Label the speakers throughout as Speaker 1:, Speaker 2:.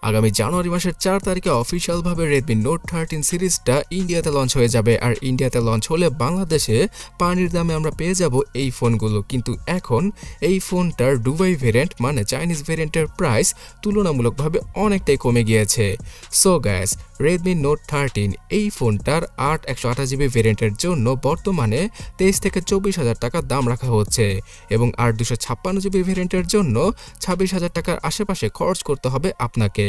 Speaker 1: আগামী জানুয়ারি মাসের 4 তারিখে অফিসিয়ালভাবে Redmi Note 13 সিরিজটা ইন্ডিয়াতে লঞ্চ হয়ে যাবে। আর ইন্ডিয়াতে লঞ্চ হলে বাংলাদেশে পানির দামে আমরা পেয়ে যাব এই ফোনগুলো। কিন্তু এখন এই ফোনটার দুবাই ভেরিয়েন্ট মানে চাইনিজ ভেরিয়েন্টের প্রাইস তুলনামূলকভাবে অনেকটাই কমে গিয়েছে। সো গাইস, Redmi Note 13 এই ফোনটার 128GB ভেরিয়েন্টের জন্য বর্তমানে 23 থেকে 24,000 টাকা দাম রাখা হচ্ছে এবং 256GB ভেরিয়েন্টের জন্য 26,000 টাকার আশেপাশে খরচ করতে হবে আপনাকে।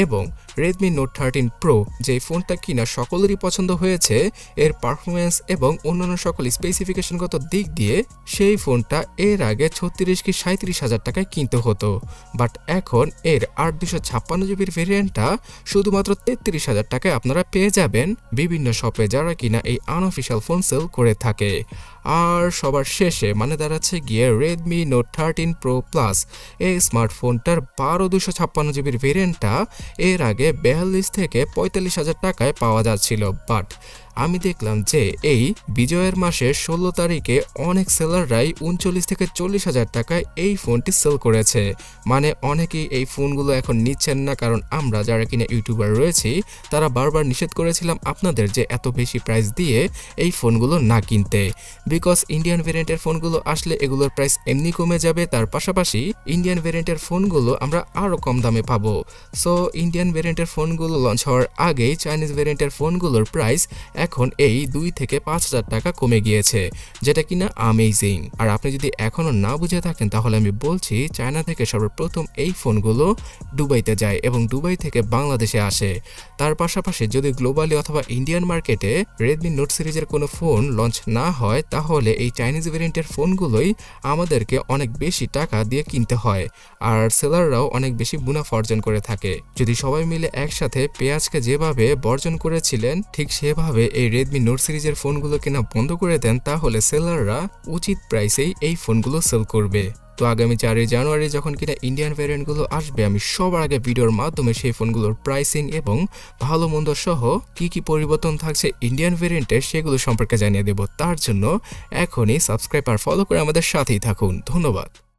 Speaker 1: এবং Redmi Note 13 Pro যে ফোনটা কিনা সকলেরই পছন্দ হয়েছে, এর পারফরমেন্স এবং অন্যান্য সকল স্পেসিফিকেশনগত দিক দিয়ে সেই ফোনটা এর আগে 36 কি 37,000 টাকায় কিনতে হতো, বাট এখন এর 256GB ভেরিয়েন্টটা শুধুমাত্র 33,000 টাকায় আপনারা পেয়ে যাবেন বিভিন্ন শপে যারা কিনা এই আনঅফিশিয়াল ফোন সেল করে থাকে। আর সবার শেষে মানে দাঁড়াচ্ছে গিয়ে Redmi Note 13 Pro Plus এই স্মার্টফোনটার 256GB ভেরিয়েন্টটা এর আগে 42 থেকে 45,000 টাকায় পাওয়া যাচ্ছিল, বাট আমি দেখলাম যে এই বিজয়ের মাসের 16 তারিখে অনেক সেলাররাই 39 থেকে 40,000 টাকায় এই ফোনটি সেল করেছে। মানে অনেকেই এই ফোনগুলো এখন নিচ্ছেন না, কারণ আমরা যারা কিনা ইউটিউবার রয়েছি তারা বারবার নিষেধ করেছিলাম আপনাদের যে এত বেশি প্রাইস দিয়ে এই ফোনগুলো না কিনতে, বিকজ ইন্ডিয়ান ভেরিয়েন্টের ফোনগুলো আসলে এগুলোর প্রাইস এমনি কমে যাবে, তার পাশাপাশি ইন্ডিয়ান ভেরিয়েন্টের ফোনগুলো আমরা আরও কম দামে পাবো। সো ইন্ডিয়ান ভেরিয়েন্টের ফোনগুলো লঞ্চ হওয়ার আগেই চাইনিজ ভেরিয়েন্টের ফোনগুলোর প্রাইস এখন এই 2 থেকে 5,000 টাকা কমে গিয়েছে, যেটা কিনা অ্যামেজিং। আর আপনি যদি এখনও না বুঝে থাকেন তাহলে আমি বলছি, চায়না থেকে সর্বপ্রথম এই ফোনগুলো দুবাইতে যায় এবং দুবাই থেকে বাংলাদেশে আসে। তার পাশাপাশি যদি গ্লোবালি অথবা ইন্ডিয়ান মার্কেটে Redmi Note সিরিজের কোনো ফোন লঞ্চ না হয় তাহলে এই চাইনিজ ভেরিয়েন্টের ফোনগুলোই আমাদেরকে অনেক বেশি টাকা দিয়ে কিনতে হয়, আর সেলাররাও অনেক বেশি মুনাফা অর্জন করে থাকে। যদি সবাই মিলে একসাথে পেঁয়াজকে যেভাবে বর্জন করেছিলেন ঠিক সেভাবে এই Redmi Note সিরিজের ফোনগুলো কেনা বন্ধ করে দেন, তাহলে সেলাররা উচিত প্রাইসেই এই ফোনগুলো সেল করবে। তো আগামী 4 জানুয়ারি যখন কিনা ইন্ডিয়ান ভ্যারিয়েন্টগুলো আসবে, আমি সবার আগে ভিডিওর মাধ্যমে সেই ফোনগুলোর প্রাইসিং এবং ভালো মন্দ সহ কি পরিবর্তন থাকছে ইন্ডিয়ান ভ্যারিয়েন্টের সেগুলো সম্পর্কে জানিয়ে দেব। তার জন্য এখনই সাবস্ক্রাইব আর ফলো করে আমাদের সাথেই থাকুন। ধন্যবাদ।